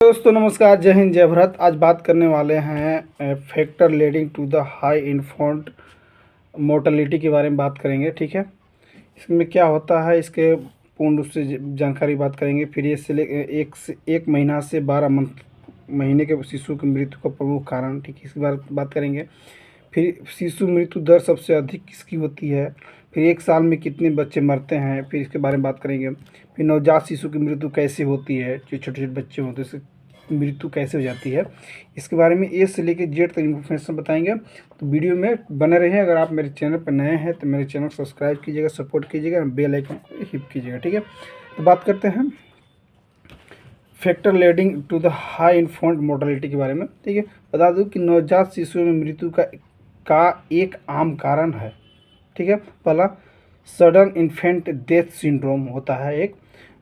दोस्तों नमस्कार, जय हिंद, जय भारत। आज बात करने वाले हैं factor leading to the high infant mortality के बारे में बात करेंगे। ठीक है, इसमें क्या होता है इसके पूर्ण रूप से जानकारी बात करेंगे। फिर ये से एक महीना से 12 महीने के शिशु की मृत्यु का प्रमुख कारण, ठीक है, इसके बारे में बात करेंगे। फिर शिशु मृत्यु दर सबसे अधिक किसकी होती है। फिर एक साल में कितने बच्चे मरते हैं, फिर इसके बारे में बात करेंगे। फिर नवजात शिशु की मृत्यु कैसे होती है, जो छोटे छोटे बच्चे होते हैं उसकी मृत्यु कैसे हो जाती है, इसके बारे में ए से लेकर जेड तक इन्फॉर्मेशन बताएंगे। तो वीडियो में बने रहिए। अगर आप मेरे चैनल पर नए हैं तो मेरे चैनल को सब्सक्राइब कीजिएगा, सपोर्ट कीजिएगा, बेल आइकन को हिट कीजिएगा। ठीक है, तो बात करते हैं factor leading to the high infant mortality के बारे में। ठीक है, बता दूं कि नवजात शिशुओं में मृत्यु का एक आम कारण है। ठीक है, पहला सडन इन्फेंट डेथ सिंड्रोम होता है एक।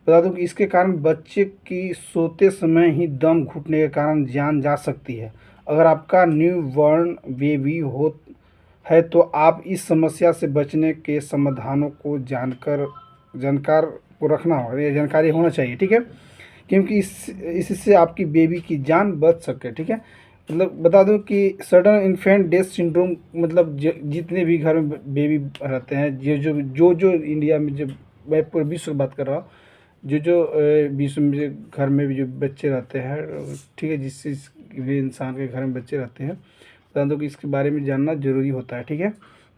बता दूं कि इसके कारण बच्चे की सोते समय ही दम घुटने के कारण जान जा सकती है। अगर आपका न्यू बॉर्न बेबी है तो आप इस समस्या से बचने के समाधानों को जानकार को रखना होगा, ये जानकारी होना चाहिए। ठीक है, क्योंकि इससे आपकी बेबी की जान बच सके। ठीक है, मतलब बता दूं कि सडन इन्फेंट डेथ सिंड्रोम मतलब जितने भी घर में बेबी रहते हैं, जो इंडिया में, जो मैं पूरे विश्व की बात कर रहा हूँ, जो विश्व में जो घर में भी जो बच्चे रहते हैं, ठीक है, जिस भी इंसान के घर में बच्चे रहते हैं, बता दो कि इसके बारे में जानना ज़रूरी होता है। ठीक है,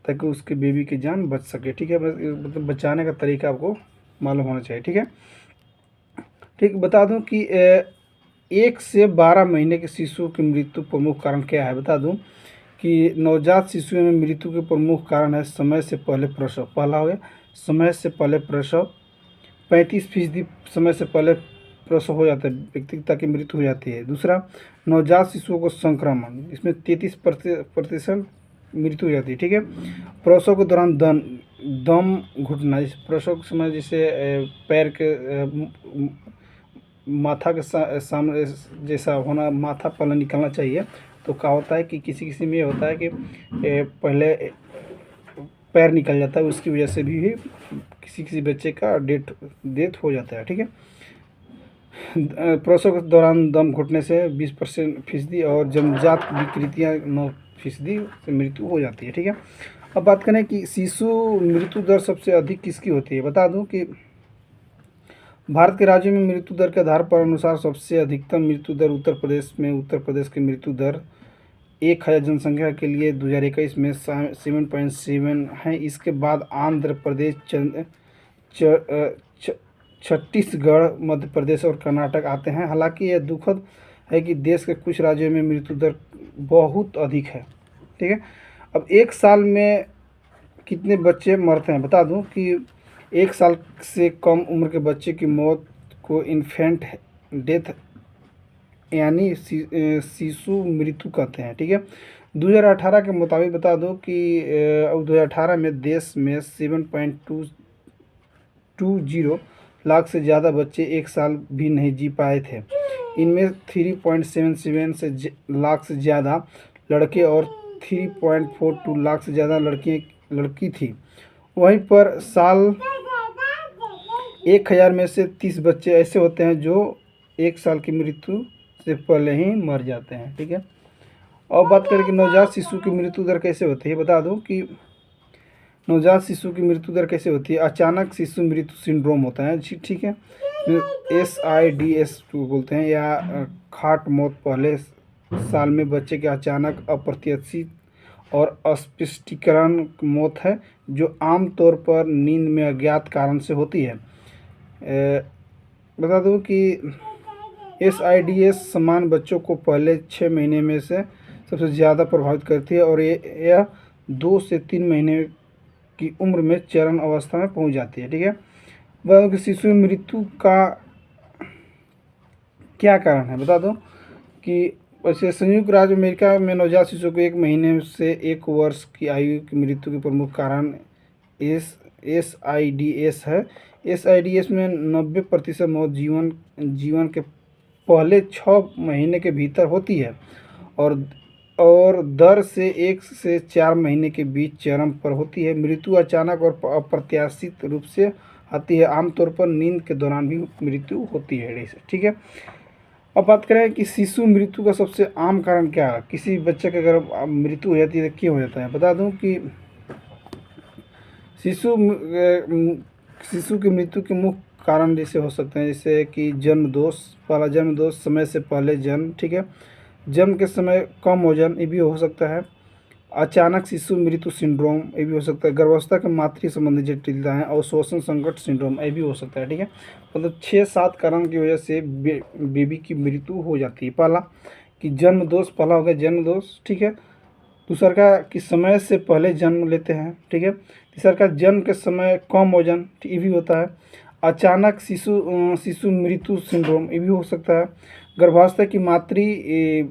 ताकि उसके बेबी की जान बच सके। ठीक है, मतलब बचाने का तरीका आपको मालूम होना चाहिए। ठीक है, ठीक, बता दूं कि 1 से 12 महीने के शिशु की मृत्यु प्रमुख कारण क्या है। बता दूं कि नवजात शिशुओं में मृत्यु के प्रमुख कारण है समय से पहले प्रसव। पहला हो गया समय से पहले प्रसव, 35% समय से पहले प्रसव हो जाता है व्यक्तिगता की मृत्यु हो जाती है। दूसरा, नवजात शिशुओं को संक्रमण, इसमें 33% मृत्यु हो जाती है। ठीक है, प्रसव के दौरान दम घुटना, जैसे प्रसव के समय जैसे पैर के माथा के सामने जैसा होना, माथा पहले निकलना चाहिए। तो क्या होता है कि किसी किसी में होता है कि पहले पैर निकल जाता है, उसकी वजह से भी किसी किसी बच्चे का डेथ हो जाता है। ठीक है, प्रसव के दौरान दम घुटने से 20% और जन्मजात विकृतियाँ 9% से मृत्यु हो जाती है। ठीक है, अब बात करें कि शिशु मृत्यु दर सबसे अधिक किसकी होती है। बता दूं कि भारत के राज्यों में मृत्यु दर के आधार पर अनुसार सबसे अधिकतम मृत्यु दर उत्तर प्रदेश में। उत्तर प्रदेश की मृत्यु दर 1000 जनसंख्या के लिए 2021 में 7.7 है। इसके बाद आंध्र प्रदेश, छत्तीसगढ़, मध्य प्रदेश और कर्नाटक आते हैं। हालांकि यह दुखद है कि देश के कुछ राज्यों में मृत्यु दर बहुत अधिक है। ठीक है, अब एक साल में कितने बच्चे मरते हैं। बता दूं कि 1 साल से कम उम्र के बच्चे की मौत को इन्फेंट डेथ यानी शिशु मृत्यु कहते हैं। ठीक है, 2018 के मुताबिक बता दो कि 2018 में देश में 7.220 लाख से ज़्यादा बच्चे 1 साल भी नहीं जी पाए थे। इनमें 3.77 लाख से ज़्यादा लड़के और 3.42 लाख से ज़्यादा लड़की थी। वहीं पर साल 1000 में से 30 बच्चे ऐसे होते हैं जो 1 साल की मृत्यु से पहले ही मर जाते हैं। ठीक है, और बात करें कि नवजात शिशु की मृत्यु दर कैसे होती है। बता दूं कि नवजात शिशु की मृत्यु दर कैसे होती है। अचानक शिशु मृत्यु सिंड्रोम होता है। ठीक है, SIDS बोलते हैं, या खाट मौत पहले साल में बच्चे के अचानक अप्रत्याशित और अस्पष्टीकरण मौत है, जो आमतौर पर नींद में अज्ञात कारण से होती है। बता दूं कि SIDS समान बच्चों को पहले 6 महीने में से सबसे ज़्यादा प्रभावित करती है और यह 2 से 3 महीने की उम्र में चरम अवस्था में पहुंच जाती है। ठीक है, बता दूं कि शिशु मृत्यु का क्या कारण है। बता दो कि वैसे संयुक्त राज्य अमेरिका में नवजात शिशु को 1 महीने से 1 वर्ष की आयु की मृत्यु के प्रमुख कारण SIDS है। SIDS में 90% मौत जीवन के पहले 6 महीने के भीतर होती है और दर से 1 से 4 महीने के बीच चरम पर होती है। मृत्यु अचानक और अप्रत्याशित रूप से आती है। आमतौर पर नींद के दौरान भी मृत्यु होती है। ठीक है, अब बात करें कि शिशु मृत्यु का सबसे आम कारण क्या है। किसी बच्चे का अगर मृत्यु हो जाती है तो क्यों हो जाता है। बता दूं कि शिशु शिशु की मृत्यु के मुख्य कारण जैसे हो सकते हैं, जैसे कि जन्म दोष, पहला जन्म दोष, समय से पहले जन्म, ठीक है, जन्म के समय कम वजन, ये भी हो सकता है, अचानक शिशु मृत्यु सिंड्रोम, ये भी हो सकता है, गर्भावस्था के मातृ संबंधी जटिलताएं और शोषण संकट सिंड्रोम, ये भी हो सकता है, ठीक है। मतलब 6-7 कारण की वजह से बेबी की मृत्यु हो जाती है। पहला कि जन्म दोष, पहला हो गया जन्म दोष, ठीक है। दूसरा का कि समय से पहले जन्म लेते हैं, ठीक है। तीसरा का जन्म के समय कम वजन, ये भी होता है। अचानक शिशु मृत्यु सिंड्रोम, ये भी हो सकता है। गर्भावस्था की मातृ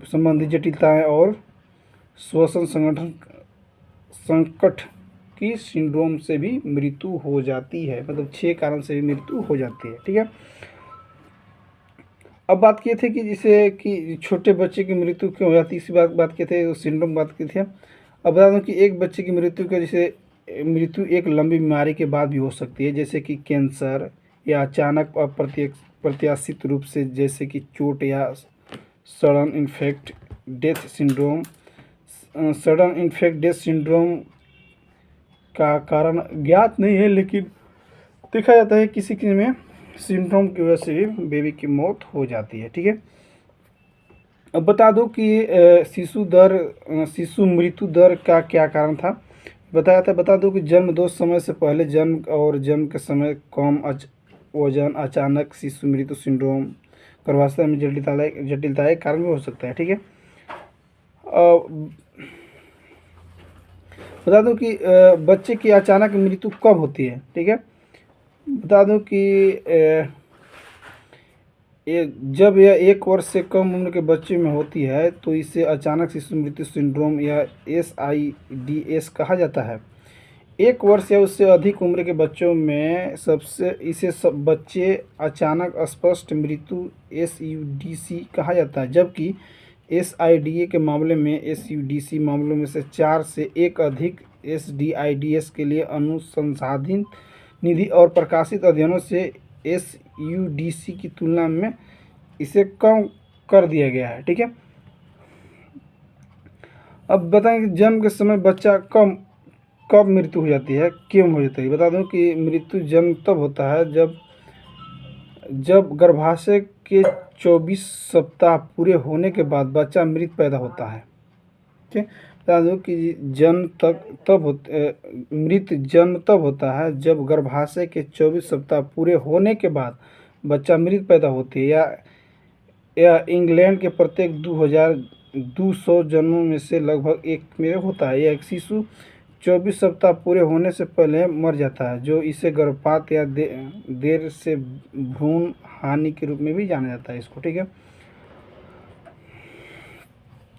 संबंधी जटिलताएं और श्वसन संगठन संकट की सिंड्रोम से भी मृत्यु हो जाती है। मतलब 6 कारण से भी मृत्यु हो जाती है, ठीक है। अब बात किए थे कि जैसे कि छोटे बच्चे की मृत्यु क्यों हो जाती है, इसी बात किए थे, सिंड्रोम बात की थी। अब बता दूं कि एक बच्चे की मृत्यु का जैसे मृत्यु एक लंबी बीमारी के बाद भी हो सकती है, जैसे कि कैंसर या अचानक अप्रत्याशित रूप से, जैसे कि चोट या sudden infect death syndrome. Sudden infect death syndrome का कारण ज्ञात नहीं है, लेकिन देखा जाता है किसी किसी में सिंड्रोम की वजह से भी बेबी की मौत हो जाती है, ठीक है। अब बता दो कि शिशु मृत्यु दर का क्या कारण था। बता दो कि जन्म दो समय से पहले जन्म और जन्म के समय कम वजन, अचानक शिशु मृत्यु सिंड्रोम, गर्भावस्था में जटिलताएं कारण भी हो सकता है, ठीक है। बता दूं कि बच्चे की अचानक मृत्यु कब होती है, ठीक है। बता दूं कि जब यह 1 वर्ष से कम उम्र के बच्चे में होती है तो इसे अचानक शिशु मृत्यु सिंड्रोम या SIDS कहा जाता है। 1 वर्ष या उससे अधिक उम्र के बच्चों में सब बच्चे अचानक स्पष्ट मृत्यु SUDC कहा जाता है, जबकि SIDA के मामले में SUDC मामलों में से 4 से 1 अधिक SDIDS के लिए अनुसंधानित निधि और प्रकाशित अध्ययनों से SUDC की तुलना में इसे कम कर दिया गया है, ठीक है। अब बताएं कि जन्म के समय बच्चा कब मृत्यु हो जाती है, क्यों हो जाती है। बता दूं कि मृत्यु जन्म तब होता है जब गर्भाशय के 24 सप्ताह पूरे होने के बाद बच्चा मृत पैदा होता है, ठीक है। बता दूं कि मृत जन्म तब होता है जब गर्भाशय के 24 सप्ताह पूरे होने के बाद बच्चा मृत पैदा होती है, या इंग्लैंड के प्रत्येक 2200 जन्मों में से लगभग एक में होता है। यह शिशु 24 सप्ताह पूरे होने से पहले मर जाता है, जो इसे गर्भपात या देर से भ्रूण हानि के रूप में भी जाना जाता है इसको, ठीक है।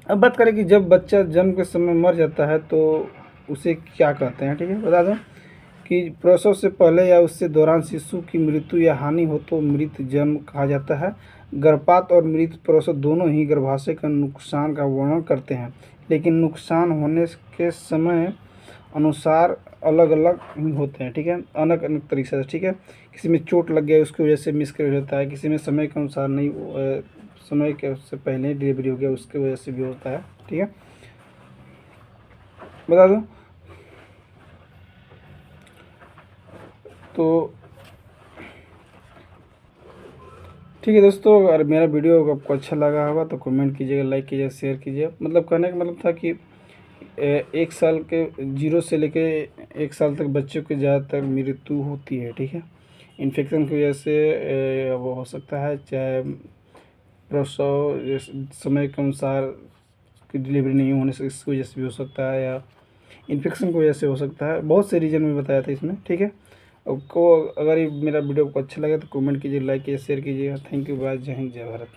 अब बात करें कि जब बच्चा जन्म के समय मर जाता है तो उसे क्या कहते हैं, ठीक है। बता दूं कि प्रसव से पहले या उससे दौरान शिशु की मृत्यु या हानि हो तो मृत जन्म कहा जाता है। गर्भपात और मृत प्रसव दोनों ही गर्भाशय का नुकसान का वर्णन करते हैं, लेकिन नुकसान होने के समय अनुसार अलग अलग होते हैं, ठीक है, अलग अलग तरीके से, ठीक है। किसी में चोट लग गया उसकी वजह से मिसकैरेज होता है, किसी में समय के अनुसार नहीं, समय के उससे पहले डिलीवरी हो गया उसकी वजह से भी होता है, ठीक है। बता दूं तो ठीक है दोस्तों, अगर मेरा वीडियो आपको अच्छा लगा होगा तो कमेंट कीजिएगा, लाइक कीजिएगा, शेयर कीजिए। मतलब कहने का मतलब था कि 1 साल के 0 से लेके 1 साल तक बच्चों की ज़्यादातर मृत्यु होती है, ठीक है। इन्फेक्शन की वजह से वो हो सकता है, चाहे प्रसव समय के अनुसार की डिलीवरी नहीं होने से इसकी वजह से भी हो सकता है, या इन्फेक्शन की वजह से हो सकता है। बहुत से रीज़न में बताया था इसमें, ठीक है। आपको अगर ये मेरा वीडियो आपको अच्छा लगे तो कमेंट कीजिए, लाइक कीजिए, शेयर कीजिए। थैंक यू, बाय, जय हिंद, जय भारत।